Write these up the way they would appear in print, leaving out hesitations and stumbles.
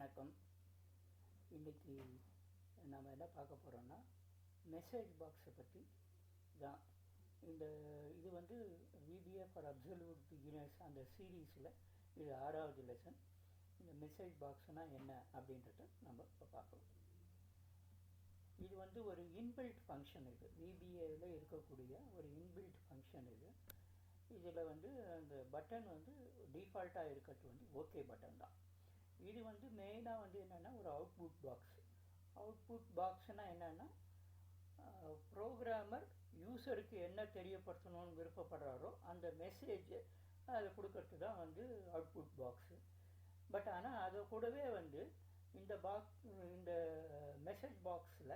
வணக்கம். இன்றைக்கி நம்ம என்ன பார்க்க போகிறோன்னா மெசேஜ் பாக்ஸை பற்றி தான். இது வந்து விபிஏ ஃபார் அப்சல்யூட் பிகினர்ஸ் அந்த சீரீஸில் இது 6வது லெசன். இந்த மெசேஜ் பாக்ஸ்னால் என்ன அப்படின்றத நம்ம இப்போ பார்க்கலாம். இது வந்து ஒரு இன்பில்ட் ஃபங்க்ஷன். இது விபிஏவில் இருக்கக்கூடிய ஒரு இன்பில்ட் ஃபங்க்ஷன். இதில் வந்து அந்த பட்டன் வந்து டிஃபால்ட்டாக இருக்கிறது வந்து ஓகே பட்டன் தான். இது வந்து மெயினாக வந்து என்னென்னா ஒரு அவுட்புட் பாக்ஸ். அவுட்புட் பாக்ஸ்னால் என்னென்னா ப்ரோக்ராமர் யூஸருக்கு என்ன தெரியப்படுத்தணும்னு விருப்பப்படுறாரோ அந்த மெசேஜை அதை கொடுக்கறது தான் வந்து அவுட்புட் பாக்ஸு. பட் ஆனால் அதை கூடவே வந்து இந்த மெசேஜ் பாக்ஸில்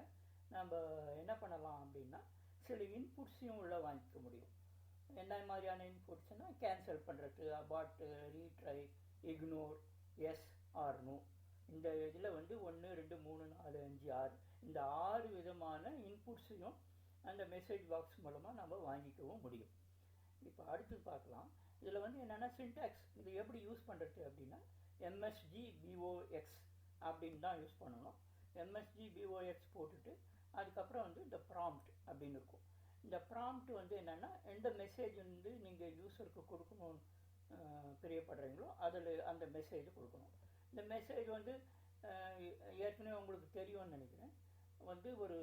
நம்ம என்ன பண்ணலாம் அப்படின்னா சில இன்புட்ஸையும் உள்ளே வாங்கிக்க முடியும். என்ன மாதிரியான இன்புட்ஸ்னால் கேன்சல் பண்ணுறது, abort, retry, ignore, yes or no. இந்த இதில் வந்து 1 2 3 4 5 6 இந்த 6 விதமான இன்புட்ஸையும் அந்த மெசேஜ் பாக்ஸ் மூலமாக நம்ம வாங்கிக்கவும் முடியும். இப்போ அடுத்து பார்க்கலாம். இதில் வந்து என்னென்னா சின்டாக்ஸ் இது எப்படி யூஸ் பண்ணுறது அப்படின்னா MSGBOX அப்படின்னு தான் யூஸ் பண்ணணும். MSGBOX போட்டுட்டு அதுக்கப்புறம் வந்து இந்த ப்ராம்ப்ட் அப்படின்னு இருக்கும். இந்த ப்ராம்ப்ட் வந்து என்னென்னா எந்த மெசேஜ் வந்து நீங்கள் யூஸருக்கு கொடுக்கணும்னு பிரியப்படுறீங்களோ அதில் அந்த மெசேஜ் கொடுக்கணும். இந்த மெசேஜ் வந்து ஏற்கனவே உங்களுக்கு தெரியும்னு நினைக்கிறேன். வந்து ஒரு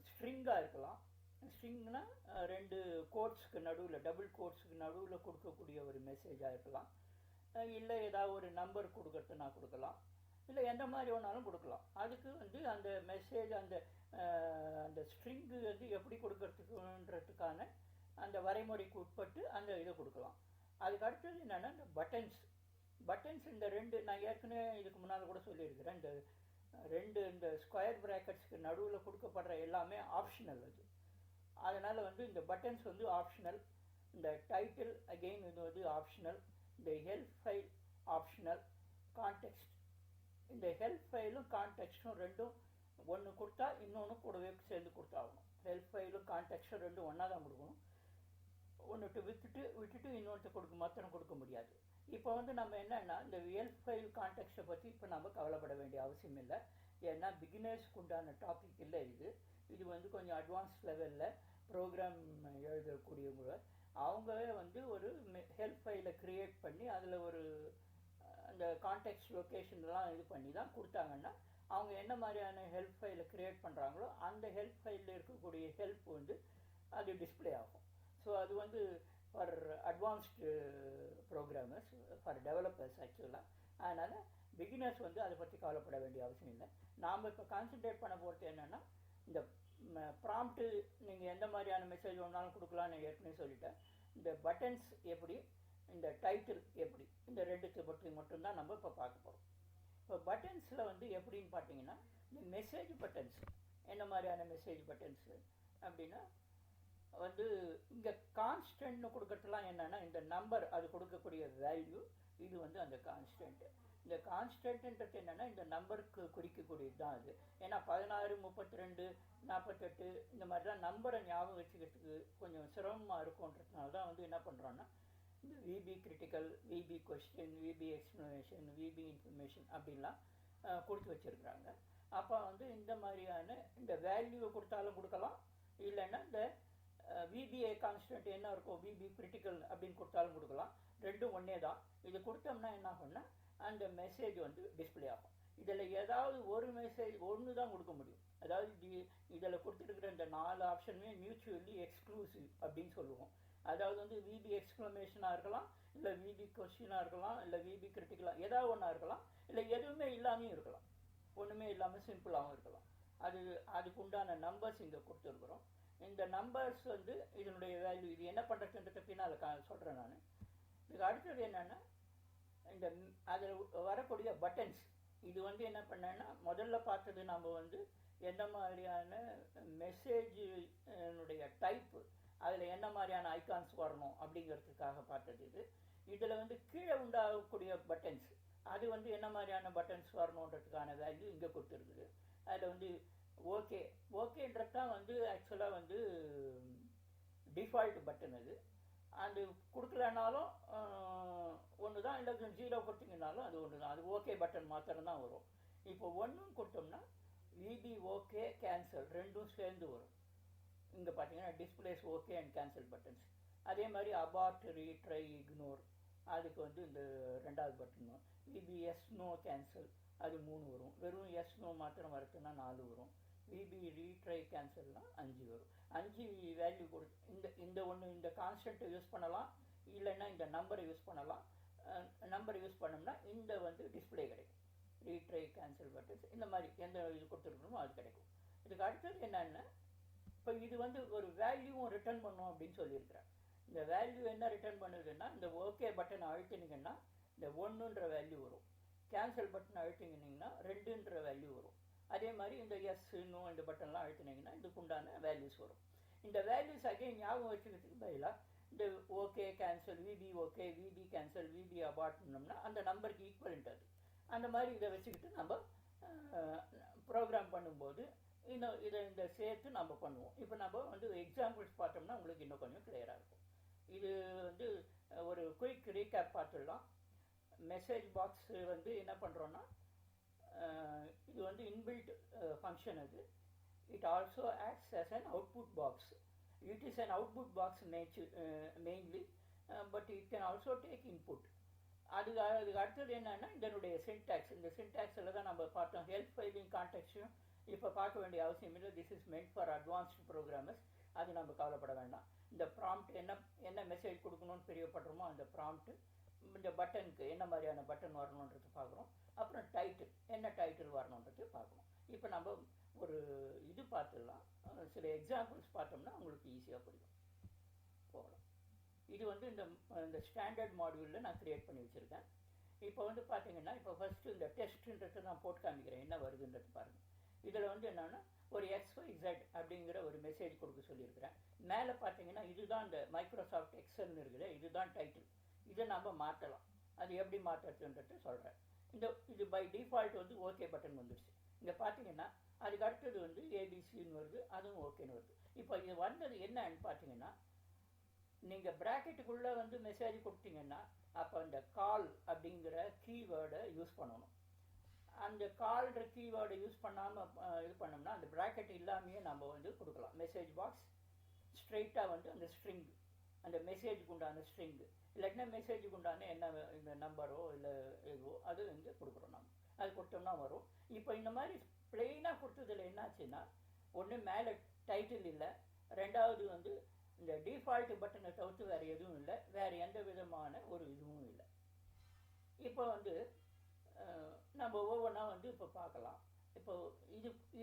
ஸ்ட்ரிங்காக இருக்கலாம். ஸ்ட்ரிங்னா 2 கோட்ஸுக்கு நடுவில், டபுள் கோட்ஸுக்கு நடுவில் கொடுக்கக்கூடிய ஒரு மெசேஜாக இருக்கலாம். இல்லை ஏதாவது ஒரு நம்பர் கொடுக்கறதுனா கொடுக்கலாம். இல்லை எந்த மாதிரி வேணாலும் கொடுக்கலாம். அதுக்கு வந்து அந்த மெசேஜ் அந்த ஸ்ட்ரிங்கு வந்து எப்படி கொடுக்கறதுக்குன்றதுக்கான அந்த வரைமுறைக்கு உட்பட்டு அந்த இதை கொடுக்கலாம். அதுக்கு அடுத்தது என்னென்னா இந்த பட்டன்ஸ் இந்த 2 நான் ஏற்கனவே இதுக்கு முன்னால் கூட சொல்லியிருக்கிறேன். இந்த 2 இந்த ஸ்கொயர் ப்ராக்கெட்ஸ்க்கு நடுவில் கொடுக்கப்படுற எல்லாமே ஆப்ஷனல். அதனால் வந்து இந்த பட்டன்ஸ் வந்து ஆப்ஷனல். இந்த டைட்டில் அகெயின் இது வந்து ஆப்ஷனல். இந்த ஹெல்ப் ஃபைல் ஆப்ஷனல். கான்டெக்ஸ்ட், இந்த ஹெல்ப் ஃபைலும் கான்டெக்ஸ்டும் ரெண்டும் ஒன்று கொடுத்தா இன்னொன்று கூடவே சேர்ந்து கொடுத்தாகணும். ஹெல்ப் ஃபைலும் கான்டெக்ஸ்டும் ரெண்டும் ஒன்றா தான் கொடுக்கணும். ஒன்றுட்டு விட்டுட்டு இன்னொருத்த மாத்திரம் கொடுக்க முடியாது. இப்போ வந்து நம்ம என்னென்னா இந்த ஹெல்ப் ஃபைல் கான்டெக்ஸ்ட்டை பற்றி இப்போ நம்ம கவலைப்பட வேண்டிய அவசியம் இல்லை. ஏன்னா பிகினர்ஸ்க்கு உண்டான டாபிக் இல்லை. இது வந்து கொஞ்சம் அட்வான்ஸ் லெவலில் ப்ரோக்ராம் எழுதக்கூடியவங்க அவங்களே வந்து ஒரு ஹெல்ப் ஃபைலை க்ரியேட் பண்ணி அதில் ஒரு அந்த கான்டெக்ஸ்ட் லொக்கேஷன்லாம் இது பண்ணி தான் கொடுத்தாங்கன்னா அவங்க என்ன மாதிரியான ஹெல்ப் ஃபைலை க்ரியேட் பண்ணுறாங்களோ அந்த ஹெல்ப் ஃபைலில் இருக்கக்கூடிய ஹெல்ப் வந்து அது டிஸ்பிளே ஆகும். ஸோ அது வந்து for advanced programmers, for developers ஆக்சுவலாக. அதனால் பிகினர்ஸ் வந்து அதை பற்றி கவலைப்பட வேண்டிய அவசியம் இல்லை. நாம் இப்போ கான்சன்ட்ரேட் பண்ண போகிறது என்னென்னா இந்த ப்ராம்ப்ட்டு நீங்கள் எந்த மாதிரியான மெசேஜ் ஒன்றாலும் கொடுக்கலான்னு ஏற்கனவே சொல்லிட்டேன். இந்த பட்டன்ஸ் எப்படி, இந்த டைட்டில் எப்படி, இந்த 2 பற்றி மட்டும்தான் நம்ம இப்போ பார்க்க போகிறோம். இப்போ பட்டன்ஸில் வந்து எப்படின்னு பார்த்தீங்கன்னா இந்த மெசேஜ் பட்டன்ஸ் என்ன மாதிரியான மெசேஜ் பட்டன்ஸு அப்படின்னா வந்து இங்கே கான்ஸ்டன்ட்னு கொடுக்கறதுலாம் என்னென்னா இந்த நம்பர் அது கொடுக்கக்கூடிய வேல்யூ இது வந்து அந்த கான்ஸ்டன்ட்டு. இந்த கான்ஸ்டன்ட்ன்றது என்னென்னா இந்த நம்பருக்கு குறிக்கக்கூடியது தான் அது. ஏன்னா 16, 32, 48 இந்த மாதிரி தான் நம்பரை ஞாபகம் வச்சுக்கிறதுக்கு கொஞ்சம் சிரமமாக இருக்கும்ன்றதுனால தான் வந்து என்ன பண்ணுறோன்னா இந்த VB critical, VB question, VB explanation, VB information அப்படின்லாம் கொடுத்து வச்சுருக்குறாங்க. அப்போ வந்து இந்த மாதிரியான இந்த வேல்யூவை கொடுத்தாலும் கொடுக்கலாம். இல்லைன்னா இந்த விபிஏ கான்ஸ்டன்ட் என்ன இருக்கும், விபி கிரிட்டிக்கல் அப்படின்னு கொடுத்தாலும் கொடுக்கலாம். ரெண்டும் ஒன்றே தான். இது கொடுத்தோம்னா என்ன ஆகும்னா அந்த மெசேஜ் வந்து டிஸ்பிளே ஆகும். இதில் ஏதாவது ஒரு மெசேஜ் ஒன்று தான் கொடுக்க முடியும். அதாவது இதில் கொடுத்துருக்கிற இந்த 4 ஆப்ஷனுமே மியூச்சுவலி எக்ஸ்க்ளூசிவ் அப்படின்னு சொல்லுவோம். அதாவது வந்து விபி எக்ஸ்க்ளமேஷனாக இருக்கலாம், இல்லை விபி கொஸ்டினாக இருக்கலாம், இல்லை விபி கிரிட்டிக்கலாக ஏதாவது ஒன்றா இருக்கலாம், இல்லை எதுவுமே இல்லாமையும் இருக்கலாம், ஒன்றுமே இல்லாமல் சிம்பிளாகவும் இருக்கலாம். அதுக்கு உண்டான நம்பர்ஸ் இங்கே கொடுத்துருக்குறோம். இந்த நம்பர்ஸ் வந்து இதனுடைய வேல்யூ இது என்ன பண்ணுறதுன்றத பின்னால் சொல்கிறேன் நான். இதுக்கு அடுத்தது என்னென்னா இந்த அதில் வரக்கூடிய பட்டன்ஸ். இது வந்து என்ன பண்ணேன்னா முதல்ல பார்த்தது நம்ம வந்து எந்த மாதிரியான மெசேஜினுடைய டைப்பு, அதில் என்ன மாதிரியான ஐகான்ஸ் வரணும் அப்படிங்கிறதுக்காக பார்த்தது. இதில் வந்து கீழே உண்டாகக்கூடிய பட்டன்ஸ் அது வந்து என்ன மாதிரியான பட்டன்ஸ் வரணுன்றதுக்கான வேல்யூ இங்கே கொடுத்துருக்குது. அதில் வந்து ஓகேன்றது தான் வந்து ஆக்சுவலாக வந்து டிஃபால்ட் பட்டன். அது கொடுக்கலனாலும் ஒன்று தான், இல்லை 0 கொடுத்தீங்கனாலும் அது ஒன்று தான். அது ஓகே பட்டன் மாத்திரம் தான் வரும். இப்போ 1 கொடுத்தோம்னா விபி ஓகே கேன்சல் ரெண்டும் சேர்ந்து வரும். இங்கே பார்த்தீங்கன்னா displays okay and cancel buttons. அதே மாதிரி அபார்ட், ரீட்ரை, இக்னோர் அதுக்கு வந்து இந்த 2வது பட்டன் வரும். விபி எஸ் நோ கேன்சல் அது 3 வரும். வெறும் எஸ் நோ மாத்திரம் வரட்டுன்னா 4 வரும். விபி ரீட்ரை கேன்சல்னால் 5 வரும். 5 வேல்யூ இந்த இந்த ஒன்று இந்த கான்ஸ்டன்ட்டை யூஸ் பண்ணலாம், இல்லைன்னா இந்த நம்பரை யூஸ் பண்ணலாம். நம்பரை யூஸ் பண்ணோம்னா இந்த வந்து டிஸ்பிளே கிடைக்கும். ரீட்ரை, கேன்சல் பட்டன்ஸ் இந்த மாதிரி எந்த இது கொடுத்துருக்கணுமோ அது கிடைக்கும். இதுக்கு அடுத்தது என்னென்னா, இப்போ இது வந்து ஒரு வேல்யூவும் ரிட்டர்ன் பண்ணும் அப்படின்னு சொல்லியிருக்கிறேன். இந்த வேல்யூ என்ன ரிட்டர்ன் பண்ணுதுன்னா, இந்த ஓகே பட்டனை அழுத்தினீங்கன்னா இந்த 1ன்ற வேல்யூ வரும். கேன்சல் பட்டன் அழுத்தினீங்கன்னா 2ன்ற வேல்யூ வரும். அதே மாதிரி இந்த எஸ் நோ இந்த பட்டன்லாம் அழுத்தினீங்கன்னா இதுக்கு உண்டான வேல்யூஸ் வரும். இந்த வேல்யூஸ் அகைன் ஞாபகம் வச்சுக்கிறதுக்கு பதிலாக இந்த okay cancel, VB okay, VB cancel, VB அபார்ட்னோம்னா அந்த நம்பருக்கு ஈக்குவலண்ட் அது. அந்த மாதிரி இதை வச்சுக்கிட்டு நம்ம ப்ரோக்ராம் பண்ணும்போது இந்த சேர்த்து நம்ம பண்ணுவோம். இப்போ நம்ம வந்து எக்ஸாம்பிள்ஸ் பார்த்தோம்னா உங்களுக்கு இன்னும் கொஞ்சம் கிளியராக இருக்கும். இது வந்து ஒரு குயிக் ரீகேப் பார்த்துடலாம். மெசேஜ் பாக்ஸ் வந்து என்ன பண்ணுறோன்னா, இது வந்து இன்பில்ட் ஃபங்க்ஷன் அது. It also acts as an output box. It is an output box mainly, but it can also take input. அதுக்கு அடுத்தது என்னன்னா இதனுடைய சின்டாக்ஸ். இந்த சின்டாக்ஸில் தான் நம்ம பார்த்தோம். ஹெல்ப் ஃபைலிங் கான்டெக்ஸ்டும் இப்போ பார்க்க வேண்டிய அவசியம் இல்லை. This is meant for advanced programmers. அது நம்ம கவலைப்பட வேண்டாம். இந்த ப்ராம்ப்ட் என்ன மெசேஜ் கொடுக்கணும்னு தெரியப்படுறோமோ அந்த ப்ராம்ப்ட், இந்த பட்டனுக்கு என்ன மாதிரியான பட்டன் வரணுன்றது பார்க்குறோம். அப்புறம் டைட்டில் என்ன டைட்டில் வரணுன்றது பார்க்கணும். இப்போ நம்ம ஒரு இது பார்த்துடலாம். சில எக்ஸாம்பிள்ஸ் பார்த்தோம்னா உங்களுக்கு ஈஸியாக புரியும். போகலாம். இது வந்து இந்த ஸ்டாண்டர்ட் மாடியூலில் நான் க்ரியேட் பண்ணி வச்சுருக்கேன். இப்போ வந்து பார்த்தீங்கன்னா, இப்போ ஃபஸ்ட்டு இந்த டெஸ்ட்டுன்றது நான் போட்டு காமிக்கிறேன் என்ன வருதுன்றது பாருங்கள். இதில் வந்து என்னென்னா ஒரு XYZ அப்படிங்கிற ஒரு மெசேஜ் கொடுக்க சொல்லியிருக்கிறேன். மேலே பார்த்தீங்கன்னா இதுதான் இந்த மைக்ரோசாஃப்ட் எக்ஸல்னு இருக்குது, இதுதான் டைட்டில். இதை நம்ம மாற்றலாம். அது எப்படி மாற்றுறதுன்றது சொல்கிறேன். இது பை டிஃபால்ட் வந்து ஓகே பட்டன் வந்துடுச்சு. இங்கே பார்த்தீங்கன்னா அதுக்கு அடுத்தது வந்து ஏபிசின்னு வருது, அதுவும் ஓகேன்னு வருது. இப்போ இது வந்தது என்னன்னு பார்த்தீங்கன்னா, நீங்கள் ப்ராக்கெட்டுக்குள்ளே வந்து மெசேஜ் கொடுத்தீங்கன்னா அப்போ அந்த கால் அப்படிங்கிற கீவேர்டை யூஸ் பண்ணணும். அந்த கால்ன்ற கீவேர்டை யூஸ் பண்ணாமல் இது பண்ணோம்னா அந்த ப்ராக்கெட் இல்லாமையே நம்ம வந்து கொடுக்கலாம். மெசேஜ் பாக்ஸ் ஸ்ட்ரெயிட்டாக வந்து அந்த ஸ்ட்ரிங், அந்த மெசேஜுக்கு உண்டான ஸ்ட்ரிங்கு, இல்லாட்டினா மெசேஜுக்கு உண்டான என்ன இந்த நம்பரோ இல்லை எதுவோ அது வந்து கொடுக்குறோம். நம்ம அது கொடுத்தோம்னா வரும். இப்போ இந்த மாதிரி பிளெயினாக கொடுத்ததில் என்னாச்சுன்னா, ஒன்று மேலே டைட்டில் இல்லை, ரெண்டாவது வந்து இந்த டிஃபால்ட் பட்டனை தவிர்த்து வேறு எதுவும் இல்லை, வேறு எந்த விதமான ஒரு இதுவும் இல்லை. இப்போ வந்து நம்ம ஒவ்வொன்றா வந்து இப்போ பார்க்கலாம். இப்போ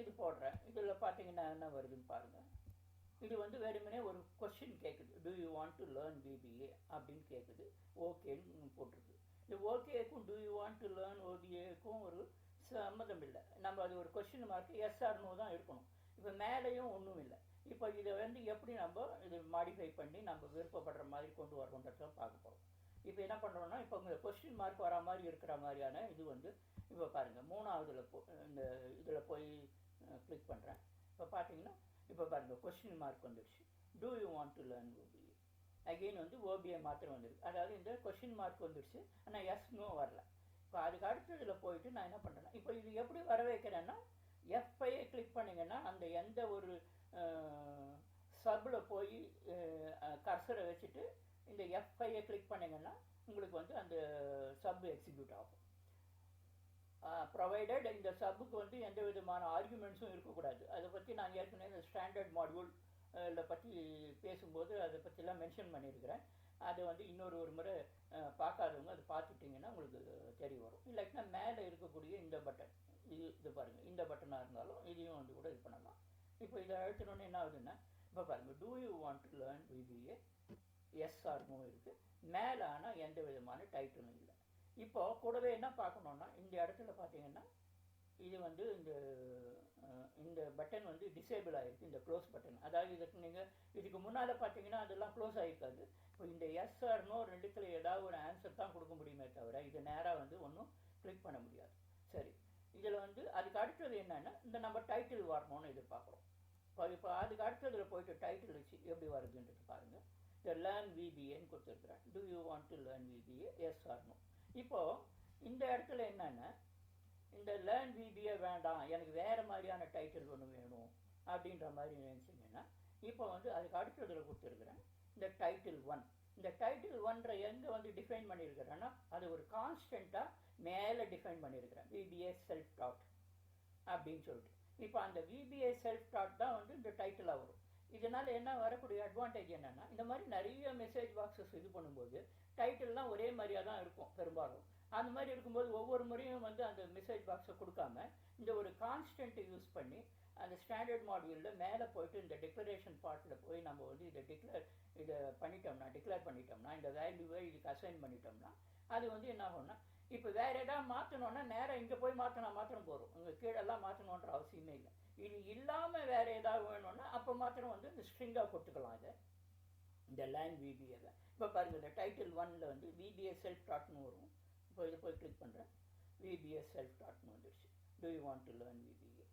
இது போடுறேன். இதில் பார்த்தீங்கன்னா என்ன வருதுன்னு பாருங்கள். இது வந்து வெறுமனே ஒரு கொஸ்டின் கேட்குது. Do you want to learn VBA அப்படின்னு கேட்குது. ஓகேன்னு போட்டிருக்கு. இந்த ஓகேக்கும் do you want to learn ஓபிஏக்கும் ஒரு சம்மந்தம் இல்லை. நம்ம அது ஒரு கொஸ்டின் மார்க் எஸ்ஆர்னோ தான் இருக்கணும். இப்போ மேலேயும் ஒன்றும் இல்லை. இப்போ இதை வந்து எப்படி நம்ம இது மாடிஃபை பண்ணி நம்ம விருப்பப்படுற மாதிரி கொண்டு வரணுன்றத பார்க்க போகிறோம். இப்போ என்ன பண்ணுறோன்னா, இப்போ இந்த கொஸ்டின் மார்க் வர மாதிரி இருக்கிற மாதிரியான இது வந்து இப்போ பாருங்கள் 3வதுல இந்த இதில் போய் கிளிக் பண்ணுறேன். இப்போ பார்த்தீங்கன்னா இப்போ பாருங்கள் கொஸ்டின் மார்க் வந்துடுச்சு. Do you want to learn OBA again வந்து ஓபிஏ மாத்திரம் வந்துருக்கு. அதாவது இந்த கொஸ்டின் மார்க் வந்துடுச்சு, ஆனால் எஸ் நோ வரல. இப்போ அதுக்கு அடுத்ததில் போயிட்டு நான் என்ன பண்ணுறேன்னா, இப்போ இது எப்படி வர வைக்கிறேன்னா, F5 கிளிக் பண்ணிங்கன்னா அந்த எந்த ஒரு சப்பில் போய் கர்சரை வச்சுட்டு இந்த F5 கிளிக் பண்ணிங்கன்னா உங்களுக்கு வந்து அந்த சப் எக்ஸிக்யூட் ஆகும். ப்ரொவைடட் இந்த சப்புக்கு வந்து எந்த விதமான ஆர்குமெண்ட்ஸும் இருக்கக்கூடாது. அதை பற்றி நான் ஏற்கனவே இந்த ஸ்டாண்டர்ட் மாடியூல் பற்றி பேசும்போது அதை பற்றிலாம் மென்ஷன் பண்ணியிருக்கிறேன். அதை வந்து ஒரு முறை பார்க்காதவங்க அதை பார்த்துட்டிங்கன்னா உங்களுக்கு தெரிய வரும். இல்லாட்டினா மேலே இருக்கக்கூடிய இந்த பட்டன் இது பாருங்கள், இந்த பட்டனாக இருந்தாலும் இதையும் வந்து கூட இது பண்ணலாம். இப்போ இதை அழுத்தினோன்னு என்ன ஆகுதுன்னா, இப்போ பாருங்கள் do you want to learn VBA எஸ்ஆர்னும் இருக்குது. மேலே ஆனால் எந்த விதமான டைட்டிலும் இல்லை. இப்போ கூடவே என்ன பார்க்கணுன்னா, இந்த இடத்துல பார்த்தீங்கன்னா இது வந்து இந்த பட்டன் வந்து டிசேபிள் ஆகிருக்கு, இந்த க்ளோஸ் பட்டன். அதாவது இதுக்கு முன்னால் பார்த்தீங்கன்னா அதெல்லாம் க்ளோஸ் ஆகிருக்காது. இப்போ இந்த எஸ்ஆர்னோ ரெண்டுத்தில் ஏதாவது ஒரு ஆன்சர் தான் கொடுக்க முடியுமே தவிர இது நேராக வந்து ஒன்றும் கிளிக் பண்ண முடியாது. சரி, இதில் வந்து அதுக்கு அடுத்தது என்னென்னா, இந்த நம்ம டைட்டில் வரணும்னு எதிர்பார்க்குறோம். இப்போ அதுக்கு அடுத்ததில் போயிட்டு டைட்டில் வச்சு எப்படி வருதுன்றது பாருங்கள். இந்த லேர்ன் விபிஏன்னு கொடுத்துருக்குறேன். Do you want to learn VBA, yes or no. இப்போது இந்த இடத்துல என்னென்னா இந்த லேர்ன் விபிஏ வேண்டாம், எனக்கு வேறு மாதிரியான டைட்டில் ஒன்று வேணும் அப்படின்ற மாதிரி நினச்சிங்கன்னா இப்போ வந்து அதுக்கு அடுத்ததில் கொடுத்துருக்குறேன் இந்த டைட்டில் 1. இந்த டைட்டில் 1 எங்கே வந்து டிஃபைன் பண்ணியிருக்கிறேன்னா அது ஒரு கான்ஸ்டண்ட்டாக மேலே டிஃபைன் பண்ணியிருக்கிறேன், விபிஏ செல்ஃப் டாட் அப்படின்னு சொல்லிட்டு. இப்போ அந்த விபிஏ செல்ஃப் டாட் தான் வந்து இந்த டைட்டிலாக வரும். இதனால் என்ன வரக்கூடிய அட்வான்டேஜ் என்னென்னா இந்த மாதிரி நிறைய மெசேஜ் பாக்ஸஸ் இது பண்ணும்போது டைட்டில்லாம் ஒரே மாதிரியாக தான் இருக்கும் பெரும்பாலும். அந்த மாதிரி இருக்கும்போது ஒவ்வொரு முறையும் வந்து அந்த மெசேஜ் பாக்ஸை கொடுக்காம இந்த ஒரு கான்ஸ்டன்ட்டை யூஸ் பண்ணி அந்த ஸ்டாண்டர்ட் மாடியூலில் மேலே போய்ட்டு இந்த டிக்ளரேஷன் பார்ட்டில் போய் நம்ம வந்து இதை டிக்ளேர் பண்ணிட்டோம்னா இந்த வேல்யூவை இதுக்கு அசைன் பண்ணிட்டோம்னா அது வந்து என்ன ஆகும்னா இப்போ வேறு எதாவது மாற்றணுன்னா நேராக இங்கே போய் மாத்திரம் போகிறோம், உங்கள் கீழெல்லாம் மாற்றணுன்ற அவசியமே இல்லை. இது இல்லாமல் வேறு ஏதாவது வேணும்னா அப்போ மாத்திரம் வந்து இந்த ஸ்ட்ரிங்காக கொடுத்துக்கலாம் இதை, இந்த லேர்ன் விபிஏவை. இப்போ பாருங்கள் இந்த டைட்டில் 1ல் வந்து விபிஏ செல்ஃப் டாட்னு வரும். இப்போ இதை போய் கிளிக் பண்ணுறேன், விபிஏ செல்ஃப் டாட்னு வந்துடுச்சு. To you want to learn VBA.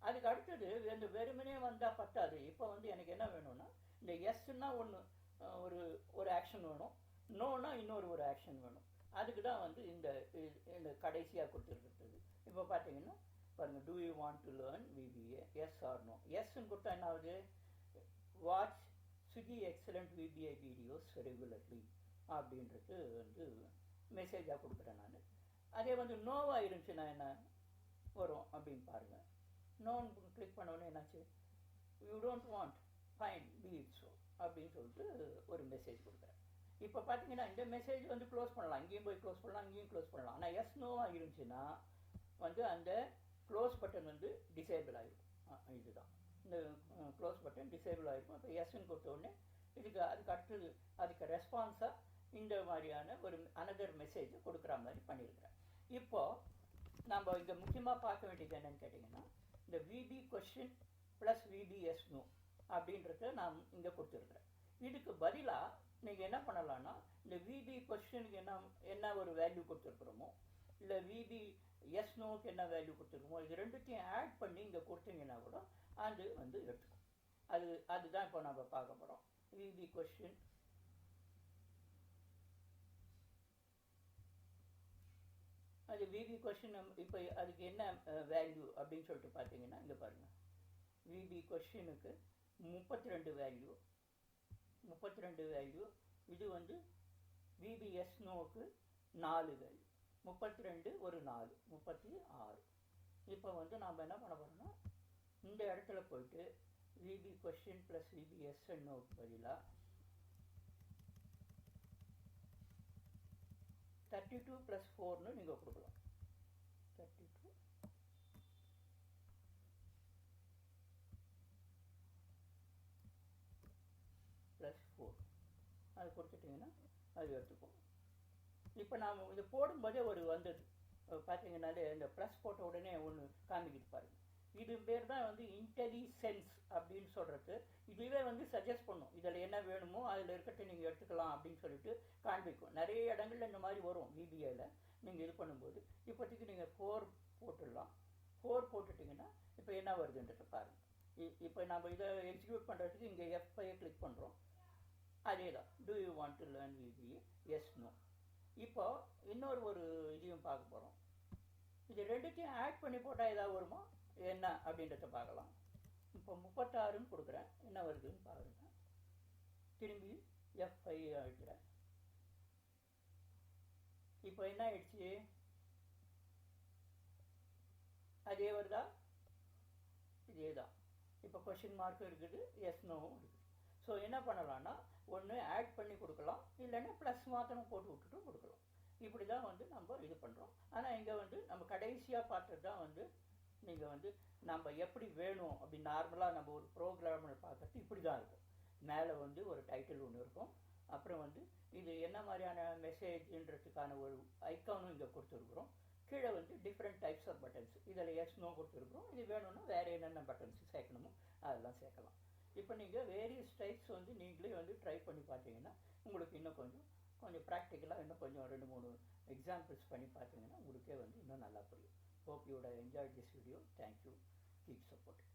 அதுக்கு அடுத்தது இந்த வெறுமனே வந்தால் பத்தாது. இப்போ வந்து எனக்கு என்ன வேணும்னா இந்த எஸ்ன்னா ஒரு ஆக்ஷன் வேணும், நோனா இன்னொரு ஆக்ஷன் வேணும். அதுக்கு தான் வந்து இந்த கடைசியாக கொடுத்துருக்கிறது. இப்போ பார்த்தீங்கன்னா பாருங்கள், do you want to learn VBA, yes or no. எஸ்ன்னு கொடுத்தா என்ன ஆகுது, watch Swiggy excellent VBA videos regularly அப்படின்றது வந்து மெசேஜாக கொடுக்குறேன் நான். அதே வந்து நோவாக இருந்துச்சுன்னா என்ன வரும் அப்படின்னு பாருங்கள். நோன்னு கிளிக் பண்ணோன்னே என்னாச்சு, you don't want, fine be it so அப்படின்னு சொல்லிட்டு ஒரு மெசேஜ் கொடுக்குறேன். இப்போ பார்த்தீங்கன்னா இந்த மெசேஜ் வந்து க்ளோஸ் பண்ணலாம், இங்கேயும் போய் க்ளோஸ் பண்ணலாம், இங்கேயும் க்ளோஸ் பண்ணலாம். ஆனால் எஸ் நோவாக இருந்துச்சுன்னா வந்து அந்த க்ளோஸ் பட்டன் வந்து டிசேபிள் ஆகிடும். இதுதான் இந்த க்ளோஸ் பட்டன் டிசேபிள் ஆகிருக்கும். இப்போ எஸ்ன்னு கொடுத்தோடனே அதுக்கு அடுத்தது அதுக்கு ரெஸ்பான்ஸாக இந்த மாதிரியான ஒரு அனதர் மெசேஜ் கொடுக்குற மாதிரி பண்ணியிருக்கிறேன். இப்போது நம்ம இங்கே முக்கியமாக பார்க்க வேண்டியது என்னென்னு கேட்டிங்கன்னா இந்த VB question plus VBS no அப்படின்றத நான் இங்கே கொடுத்துருக்குறேன். இதுக்கு பதிலாக நீங்கள் என்ன பண்ணலான்னா இந்த விபி கொஸ்டினுக்கு என்ன ஒரு வேல்யூ கொடுத்துருக்குறோமோ இல்லை விபி எஸ் நோக்கு என்ன வேல்யூ கொடுத்துருக்கோமோ இது ரெண்டுத்தையும் ஆட் பண்ணி இங்கே கொடுத்தீங்கன்னா கூட அது வந்து எடுத்துக்கும். அதுதான் இப்போ நம்ம பார்க்க போகிறோம். விபி கொஸ்டின் அது விபி கொஸ்டின் இப்போ அதுக்கு என்ன வேல்யூ அப்படின்னு சொல்லிட்டு பார்த்தீங்கன்னா இங்கே பாருங்கள், விபி கொஸ்டினுக்கு 32 வேல்யூ. இது வந்து விபிஎஸ் நோக்கு 4 வேல்யூ, 32 ஒரு 4 36. இப்போ வந்து நாம் என்ன பண்ண போகிறோம்னா இந்த இடத்துல போயிட்டு விபி கொஸ்டின் ப்ளஸ் விபிஎஸ் நோக்கு பதிலாக 32 + 4ன்னு நீங்கள் கொடுக்கலாம். 32 + 4 அது கொடுத்துட்டிங்கன்னா அது எடுத்துக்கும். இப்போ நாம் இது போடும்போதே வந்தது பார்த்தீங்கன்னாலே இந்த ப்ளஸ் போட்ட உடனே ஒன்று காமிக்கிட்டு பாருங்கள். இது பேர் தான் வந்து இன்டெலிசென்ஸ் அப்படின்னு சொல்கிறது. இதுவே வந்து சஜஸ்ட் பண்ணும், இதில் என்ன வேணுமோ அதில் இருக்கட்டும் நீங்கள் எடுத்துக்கலாம் அப்படின்னு சொல்லிட்டு காண்பிக்கும். நிறைய இடங்கள்ல இந்த மாதிரி வரும் விபிஏல நீங்கள் இது பண்ணும்போது. இப்போதைக்கு நீங்கள் 4 போட்டுடலாம். 4 போட்டுட்டிங்கன்னா இப்போ என்ன வருதுன்றது பாருங்கள். இப்போ நம்ம இதை எக்ஸிக்யூட் பண்ணுறதுக்கு இங்கே F5 கிளிக் பண்ணுறோம். அதே தான், do you want to learn VBA, yes no. இப்போ இன்னொரு இதையும் பார்க்க போகிறோம். இது ரெண்டுத்தையும் ஆட் பண்ணி போட்டால் ஏதாவது வருமா என்ன அப்படின்றத பார்க்கலாம். இப்போ 36ன்னு கொடுக்குறேன், என்ன வருதுன்னு பாருங்க. திரும்பி F5 அடிக்கிறேன். இப்போ என்ன ஆயிடுச்சு, அதே வருதா, இதே தான். இப்போ கொஸ்டின் மார்க்கும் இருக்குது, எஸ் நோவும் இருக்குது. ஸோ என்ன பண்ணலான்னா ஒன்று ஆட் பண்ணி கொடுக்கலாம், இல்லைன்னா ப்ளஸ் மாத்திரம் போட்டு விட்டுட்டு கொடுக்கலாம். இப்படி தான் வந்து நம்ம இது பண்ணுறோம். ஆனால் இங்கே வந்து நம்ம கடைசியாக பார்த்தது தான் வந்து நீங்கள் வந்து நம்ம எப்படி வேணும் அப்படி நார்மலாக நம்ம ஒரு ப்ரோக்ராமர் பார்க்கறது இப்படி தான் இருக்கும். மேலே வந்து ஒரு டைட்டில் ஒன்று இருக்கும், அப்புறம் வந்து இது என்ன மாதிரியான மெசேஜ்ன்றதுக்கான ஒரு ஐக்கானும் இங்கே கொடுத்துருக்குறோம். கீழே வந்து டிஃப்ரெண்ட் டைப்ஸ் ஆஃப் பட்டன்ஸ், இதில் எஸ் நோ கொடுத்துருக்குறோம். இது வேணும்னா வேறு என்னென்ன பட்டன்ஸ் சேர்க்கணுமோ அதெல்லாம் சேர்க்கலாம். இப்போ நீங்கள் வேரியஸ் டைப்ஸ் வந்து நீங்களே வந்து ட்ரை பண்ணி பார்த்தீங்கன்னா உங்களுக்கு இன்னும் கொஞ்சம் ப்ராக்டிக்கலாக இன்னும் கொஞ்சம் 2-3 எக்ஸாம்பிள்ஸ் பண்ணி பார்த்தீங்கன்னா உங்களுக்கே வந்து இன்னும் நல்லா புரியும். Hope you would have enjoyed this video. Thank you. Keep supporting.